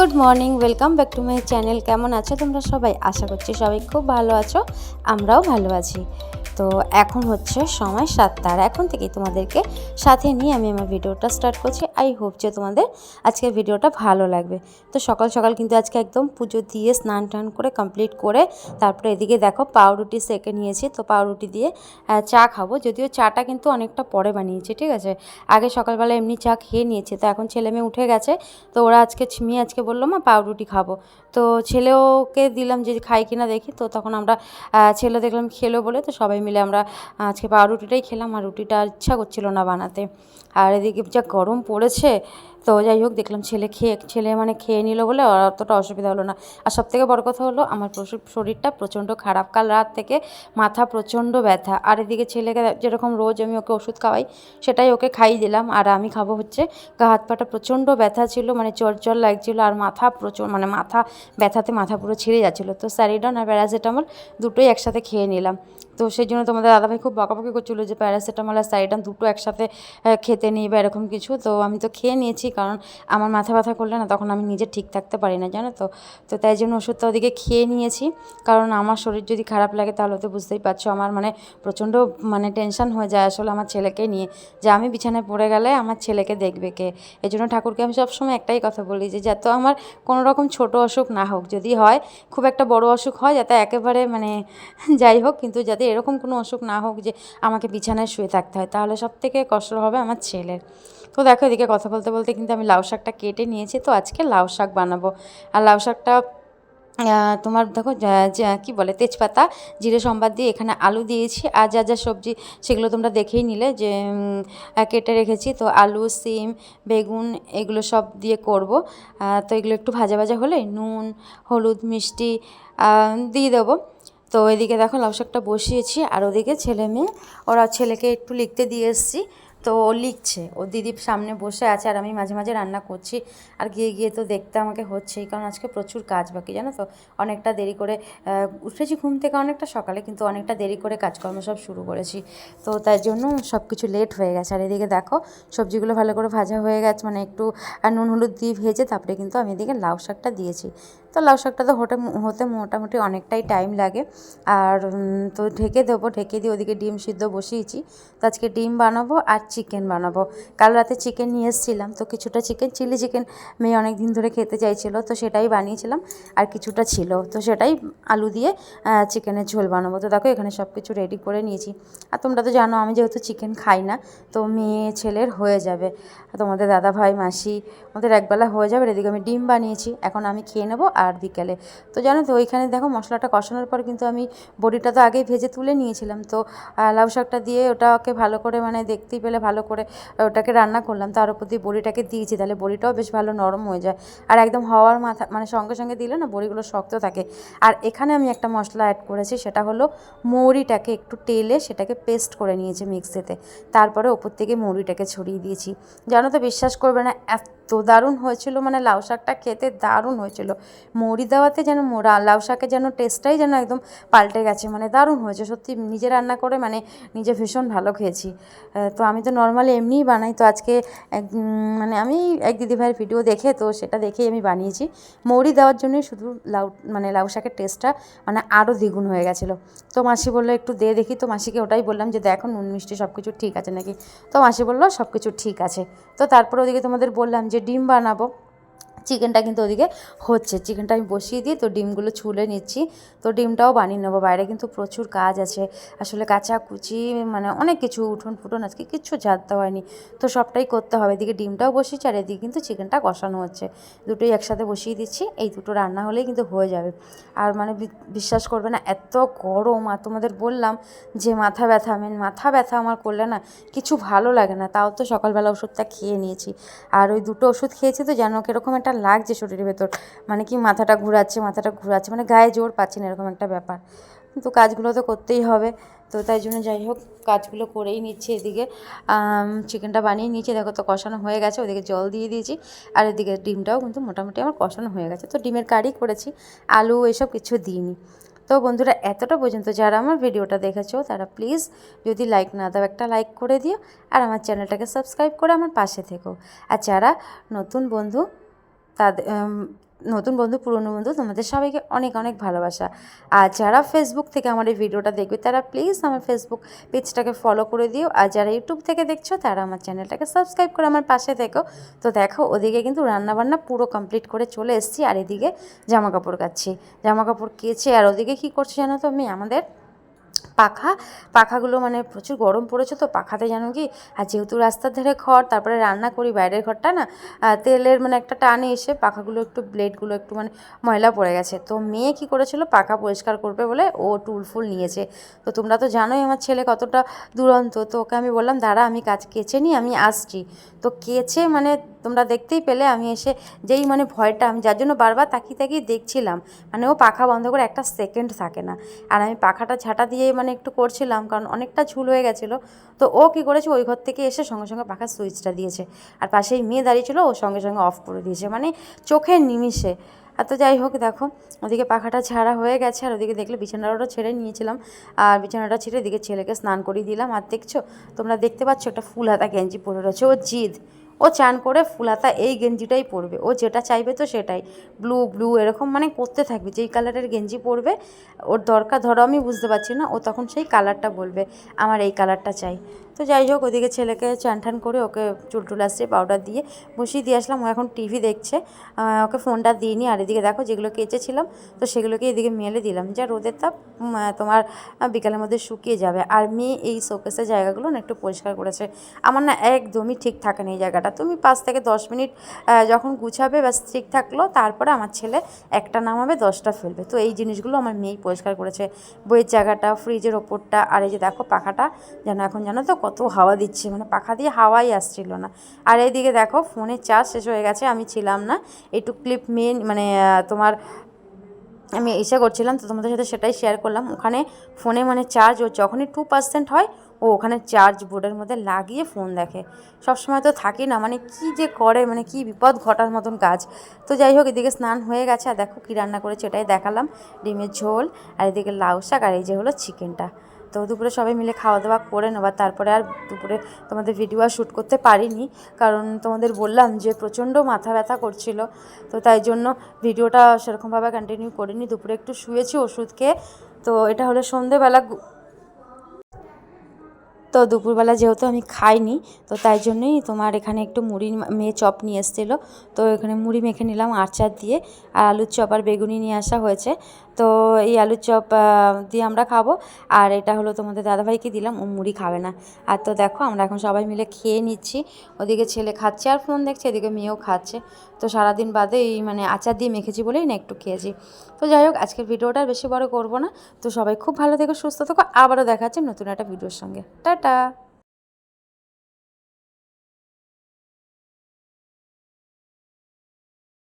Good morning, welcome back to my channel. কেমন আছো তোমরা সবাই? আশা করছি সবাই খুব ভালো আছো, আমরাও ভালো আছি। তো এখন হচ্ছে সময় 7টা, আর এখন থেকেই তোমাদেরকে সাথে নিয়ে আমি আমার ভিডিওটা স্টার্ট করছি। আই হোপ যে তোমাদের আজকের ভিডিওটা ভালো লাগবে। তো সকাল সকাল কিন্তু আজকে একদম পুজো দিয়ে স্নান টান করে কমপ্লিট করে তারপরে এদিকে দেখো পাউরুটি সেকে নিয়েছি। তো পাউরুটি দিয়ে চা খাবো, যদিও চাটা কিন্তু অনেকটা পরে বানিয়েছি, ঠিক আছে। আগে সকালবেলা এমনি চা খেয়ে নিয়েছি, তো এখন ছেলে মেয়ে উঠে গেছে। তো ওরা মেয়ে আজকে বললো মা পাউরুটি খাবো। তো ছেলেওকে দিলাম যে খাই কিনা দেখি। তো তখন আমরা ছেলে দেখলাম খেলো বলে, তো সবাই মিলে আমরা আজকে পাউরুটিটাই খেলাম। আর রুটিটা ইচ্ছা করছিল না বানাতে, আর এদিকে যা গরম পড়েছে। তো যাই হোক, দেখলাম ছেলে খেয়ে নিল বলে আর অতটা অসুবিধা হলো না। আর সবথেকে বড় কথা হলো আমার শরীরটা প্রচণ্ড খারাপ, কাল রাত থেকে মাথা প্রচণ্ড ব্যথা। আর এদিকে ছেলেকে যেরকম রোজ আমি ওকে ওষুধ খাওয়াই সেটাই ওকে খাইয়ে দিলাম। আর আমি খাবো হচ্ছে, গা হাত পাটা প্রচণ্ড ব্যথা ছিল, জ্বর লাগছিলো। আর মাথা মাথা ব্যথাতে মাথা পুরো ছিঁড়ে যাচ্ছিলো। তো স্যারিডন আর প্যারাসিটামল দুটোই একসাথে খেয়ে নিলাম। তো সেই জন্য তোমাদের দাদাভাই খুব বকাবকি করছিলো যে প্যারাসিটামল আর স্যারিডন দুটো একসাথে খেতে নিই বা এরকম কিছু। তো আমি তো খেয়ে নিয়েছি, কারণ আমার মাথা ব্যথা করলে না তখন আমি নিজে ঠিক থাকতে পারি না, জানো তো। তো তাই জন্য ওষুধটা ওদিকে খেয়ে নিয়েছি, কারণ আমার শরীর যদি খারাপ লাগে তাহলে তো বুঝতেই পারছো আমার প্রচণ্ড টেনশন হয়ে যায় আসলে আমার ছেলেকে নিয়ে, যে আমি বিছানায় পড়ে গেলে আমার ছেলেকে দেখবে কে। এই জন্য ঠাকুরকে আমি সবসময় একটাই কথা বলি যে যাতে আমার কোনো রকম ছোটো অসুখ না হোক, যদি হয় খুব একটা বড় অসুখ হয় যাতে একেবারে যাই হোক, কিন্তু যাতে এরকম কোনো অসুখ না হোক যে আমাকে বিছানায় শুয়ে থাকতে হয়, তাহলে সব থেকে কষ্ট হবে আমার ছেলের। তো দেখো এদিকে কথা বলতে বলতে কিন্তু আমি লাউ শাকটা কেটে নিয়েছি। তো আজকে লাউ শাক বানাবো। আর লাউ শাকটা তোমার দেখো কী বলে, তেজপাতা জিরে সম্বাদ দিয়ে এখানে আলু দিয়েছি। আর যা যা সবজি সেগুলো তোমরা দেখেই নিলে যে কেটে রেখেছি। তো আলু, সিম, বেগুন এগুলো সব দিয়ে করব। তো এগুলো একটু ভাজা ভাজা হলে নুন, হলুদ, মিষ্টি দিয়ে দেবো। তো এদিকে দেখো লাউ শাকটা বসিয়েছি, আর ওদিকে ছেলে মেয়ে ওরা ছেলেকে একটু লিখতে দিয়ে এসেছি। তো ও লিখছে, ও দিদির সামনে বসে আছে, আর আমি মাঝে মাঝে রান্না করছি। আর গিয়ে গিয়ে তো দেখতে আমাকে হচ্ছেই, কারণ আজকে প্রচুর কাজ বাকি, জানো তো। অনেকটা দেরি করে উঠেছি ঘুম থেকে, অনেকটা সকালে, কিন্তু অনেকটা দেরি করে কাজকর্ম সব শুরু করেছি। তো তাই জন্য সব কিছু লেট হয়ে গেছে। আর এদিকে দেখো সবজিগুলো ভালো করে ভাজা হয়ে গেছে, একটু নুন হলুদ দিয়ে ভেজে তারপরে কিন্তু আমি এদিকে লাউ শাকটা দিয়েছি। তো লাউ শাকটা তো হতে মোটামুটি অনেকটাই টাইম লাগে। আর তো ঢেকে দেবো, ঢেকে দিয়ে ওদিকে ডিম সিদ্ধ বসিয়েছি। তো আজকে ডিম বানাবো আর চিকেন বানাবো। কাল রাতে চিকেন নিয়ে এসেছিলাম, তো কিছুটা চিলি চিকেন মেয়ে অনেক দিন ধরে খেতে চাইছিলো, তো সেটাই বানিয়েছিলাম। আর কিছুটা ছিল, তো সেটাই আলু দিয়ে চিকেনের ঝোল বানাবো। তো দেখো এখানে সব কিছু রেডি করে নিয়েছি। আর তোমরা তো জানো আমি যেহেতু চিকেন খাই না, তো মেয়ে ছেলের হয়ে যাবে, তোমাদের দাদা ভাই মাসি ওদের একবেলা হয়ে যাবে। এদিকে আমি ডিম বানিয়েছি, এখন আমি খেয়ে নেবো আর বিকেলে। তো জানো তো ওইখানে দেখো মশলাটা কষানোর পর কিন্তু আমি বড়িটা তো আগেই ভেজে তুলে নিয়েছিলাম। তো লাউ শাকটা দিয়ে ওটাকে ভালো করে দেখতেই পেলে ভালো করে ওটাকে রান্না করলাম, তার উপর দিয়ে বড়িটাকে দিয়েছি, তাহলে বড়িটাও বেশ ভালো নরম হয়ে যায়। আর একদম হওয়ার মাথা সঙ্গে সঙ্গে দিলে না বড়িগুলো শক্ত থাকে। আর এখানে আমি একটা মশলা অ্যাড করেছি, সেটা হলো মৌরিটাকে একটু টেলে সেটাকে পেস্ট করে নিয়েছি মিক্সিতে, তারপরে ওপর থেকে মৌরিটাকে ছড়িয়ে দিয়েছি। জানো তো বিশ্বাস করবে না, এত দারুণ হয়েছিল, লাউ শাকটা খেতে দারুণ হয়েছিল। মৌরি দেওয়াতে যেন লাউ শাকের যেন টেস্টটাই যেন একদম পাল্টে গেছে, দারুণ হয়েছে সত্যি। নিজে রান্না করে নিজে ভীষণ ভালো খেয়েছি। তো আমি তো নর্মালি এমনিই বানাই, তো আজকে আমি এক দিদিভাইয়ের ভিডিও দেখে, তো সেটা দেখেই আমি বানিয়েছি। মৌরি দেওয়ার জন্যই শুধু লাউ শাকের টেস্টটা আরও দ্বিগুণ হয়ে গেছিলো। তো মাসি বললো একটু দে দেখি। তো মাসিকে ওটাই বললাম যে দেখো নুন মিষ্টি সব কিছু ঠিক আছে নাকি। তো মাসি বললো সব কিছু ঠিক আছে। তো তারপর ওদিকে তোমাদের বললাম যে ডিম বানাবো। চিকেনটা কিন্তু ওদিকে হচ্ছে, চিকেনটা আমি বসিয়ে দিয়ে তো ডিমগুলো ছুলে নিচ্ছি। তো ডিমটাও বানিয়ে নেবো, বাইরে কিন্তু প্রচুর কাজ আছে আসলে, কাচাকুচি অনেক কিছু, উঠোন ফুটন আজকে কিচ্ছু ঝাড়তে হয়নি, তো সবটাই করতে হবে। এদিকে ডিমটাও বসিয়েছি আর এদিকে কিন্তু চিকেনটা কষানো হচ্ছে, দুটোই একসাথে বসিয়ে দিচ্ছি। এই দুটো রান্না হলেই কিন্তু হয়ে যাবে। আর বিশ্বাস করবে না এত গরম, আর তোমাদের বললাম যে মাথা ব্যথা আমার করলে না কিছু ভালো লাগে না, তাও তো সকালবেলা ওষুধটা খেয়ে নিয়েছি। আর ওই দুটো ওষুধ খেয়েছি তো যেন কীরকম একটা লাগছে শরীরের ভেতর, কি মাথাটা ঘুরাচ্ছে গায়ে জোর পাচ্ছি না, এরকম একটা ব্যাপার। কিন্তু কাজগুলো তো করতেই হবে, তো তাই জন্য যাই হোক কাজগুলো করেই নিচ্ছি। এদিকে চিকেনটা বানিয়ে নিয়েছি, দেখো তো কষানো হয়ে গেছে, ওদিকে জল দিয়ে দিয়েছি। আর এদিকে ডিমটাও কিন্তু মোটামুটি আমার কষানো হয়ে গেছে। তো ডিমের কারি করেছি, আলু এসব কিছু দিইনি। তো বন্ধুরা এতটা পর্যন্ত যারা আমার ভিডিওটা দেখেছো তারা প্লিজ যদি লাইক না দাও একটা লাইক করে দিও, আর আমার চ্যানেলটাকে সাবস্ক্রাইব করে আমার পাশে থেকো। আর যারা নতুন বন্ধু তাদের নতুন বন্ধু পুরনো বন্ধু তোমাদের সবাইকে অনেক অনেক ভালোবাসা। আর যারা ফেসবুক থেকে আমার এই ভিডিওটা দেখবে তারা প্লিজ আমার ফেসবুক পেজটাকে ফলো করে দিও, আর যারা ইউটিউব থেকে দেখছো তারা আমার চ্যানেলটাকে সাবস্ক্রাইব করে আমার পাশে থেকো। তো দেখো ওদিকে কিন্তু রান্নাবান্না পুরো কমপ্লিট করে চলে এসেছি, আর এদিকে জামা কাপড় কাচ্ছি, জামা কাপড় কেচে। আর ওদিকে কী করছি জানো তো, আমি আমাদের পাখাগুলো মানে প্রচুর গরম পড়েছে তো পাখাতে জানো কি, আর যেহেতু রাস্তার ধারে ঘর, তারপরে রান্না করি বাইরের ঘরটা না তেলের মানে একটা টানে এসে পাখাগুলো একটু ব্লেডগুলো একটু মানে ময়লা পড়ে গেছে। তো মেয়ে কি করেছিল, পাখা পরিষ্কার করবে বলে ও টুল ফুল নিয়েছে। তো তোমরা তো জানোই আমার ছেলে কতটা দুরন্ত, তো ওকে আমি বললাম দাঁড়া আমি কাজ কেচে নিই, আমি আসছি। তো কেচে মানে তোমরা দেখতেই পেলে আমি এসে যেই মানে ভয়টা, আমি যার জন্য বারবার তাকিয়ে তাকিয়ে দেখছিলাম, মানে ও পাখা বন্ধ করে একটা সেকেন্ড থাকে না। আর আমি পাখাটা ঝাঁটা দিয়ে মানে একটু করছিলাম, কারণ অনেকটা ঝুল হয়ে গেছিলো। তো ও কী করেছে, ওই ঘর থেকে এসে সঙ্গে সঙ্গে পাখার সুইচটা দিয়েছে, আর পাশেই মেয়ে দাঁড়িয়ে ছিল, ও সঙ্গে সঙ্গে অফ করে দিয়েছে, মানে চোখের নিমিষে। আর তো যাই হোক দেখো ওদিকে পাখাটা ঝাড়া হয়ে গেছে, আর ওদিকে দেখলে বিছানাটা ছেড়ে নিয়েছিলাম, আর বিছানাটা ছেড়ে এদিকে ছেলেকে স্নান করিয়ে দিলাম। আর দেখছো তোমরা দেখতে পাচ্ছ একটা ফুল হাতা গেঞ্জি পরে রয়েছে, ও জিদ, ও চান করে ফুল হাতা এই গেঞ্জিটাই পরবে, ও যেটা চাইবে তো সেটাই, ব্লু ব্লু এরকম মানে করতে থাকবে, যেই কালারের গেঞ্জি পরবে ওর দরকার, ধরো আমি বুঝতে পারছি না, ও তখন সেই কালারটা বলবে আমার এই কালারটা চাই। তো যাই হোক ওদিকে ছেলেকে চান টান করে ওকে চুলটুল আসছে পাউডার দিয়ে বসিয়ে দিয়ে আসলাম, ও এখন টিভি দেখছে, ওকে ফোনটা দিইনি। আর এদিকে দেখো যেগুলো কেচেছিলাম তো সেগুলোকে এদিকে মেলে দিলাম, যা রোদের তাপ তোমার বিকালের মধ্যে শুকিয়ে যাবে। আর মেয়ে এই শোকেসের জায়গাগুলো না একটু পরিষ্কার করেছে, আমার না একদমই ঠিক থাকে না এই জায়গাটা। তুমি 5 থেকে 10 মিনিট যখন গুছাবে ব্যাস ঠিক থাকলো, তারপরে আমার ছেলে একটা নামাবে 10টা ফেলবে। তো এই জিনিসগুলো আমার মেয়েই পরিষ্কার করেছে, বইয়ের জায়গাটা, ফ্রিজের ওপরটা। আর এই যে দেখো পাখাটা যেন এখন জানো তো কত হাওয়া দিচ্ছে, মানে পাখা দিয়ে হাওয়াই আসছিল না। আর এইদিকে দেখো ফোনের চার্জ শেষ হয়ে গেছে, আমি ছিলাম না, একটু ক্লিপ মেন মানে তোমার আমি ইচ্ছা করছিলাম, তো তোমাদের সাথে সেটাই শেয়ার করলাম। ওখানে ফোনে মানে চার্জ ও যখনই 2% হয় ও ওখানে চার্জ বোর্ডের মধ্যে লাগিয়ে ফোন দেখে, সবসময় তো থাকি না, মানে কি যে করে, মানে কি বিপদ ঘটার মতন কাজ। তো যাই হোক এদিকে স্নান হয়ে গেছে, আর দেখো কী রান্না করেছে এটাই দেখালাম, ডিমের ঝোল, আর এদিকে লাউ শাক, আর এই যে হলো চিকেনটা। তো দুপুরে সবাই মিলে খাওয়া দাওয়া করে নেবার তারপরে আর দুপুরে তোমাদের ভিডিও আর শ্যুট করতে পারিনি, কারণ তোমাদের বললাম যে প্রচণ্ড মাথা ব্যথা করছিল, তো তাই জন্য ভিডিওটা সেরকমভাবে কন্টিনিউ করিনি। দুপুরে একটু শুয়েছি ওষুধ খেয়ে। তো এটা হলো সন্ধেবেলা, তো দুপুরবেলা যেহেতু আমি খাইনি, তো তাই জন্যই তোমার এখানে একটু মুড়ি মেয়ে চপ নিয়ে এসেছিলো, তো এখানে মুড়ি মেখে নিলাম আচার দিয়ে, আর আলুর চপ আর বেগুনি নিয়ে আসা হয়েছে। তো এই আলুর চপ দিয়ে আমরা খাবো, আর এটা হলো তোমাদের দাদাভাইকে দিলাম, ও মুড়ি খাবে না। আর তো দেখো আমরা এখন সবাই মিলে খেয়ে নিচ্ছি, ওদিকে ছেলে খাচ্ছে আর ফোন দেখছে, এদিকে মেয়েও খাচ্ছে। তো সারাদিন বাদে এই মানে আচার দিয়ে মেখেছি বলেই না একটু খেয়েছি। তো যাই হোক আজকের ভিডিওটা বেশি বড় করবো না। তো সবাই খুব ভালো থেকো, সুস্থ থেকো, আবারও দেখা হচ্ছে নতুন একটা ভিডিওর সঙ্গে। টাটা।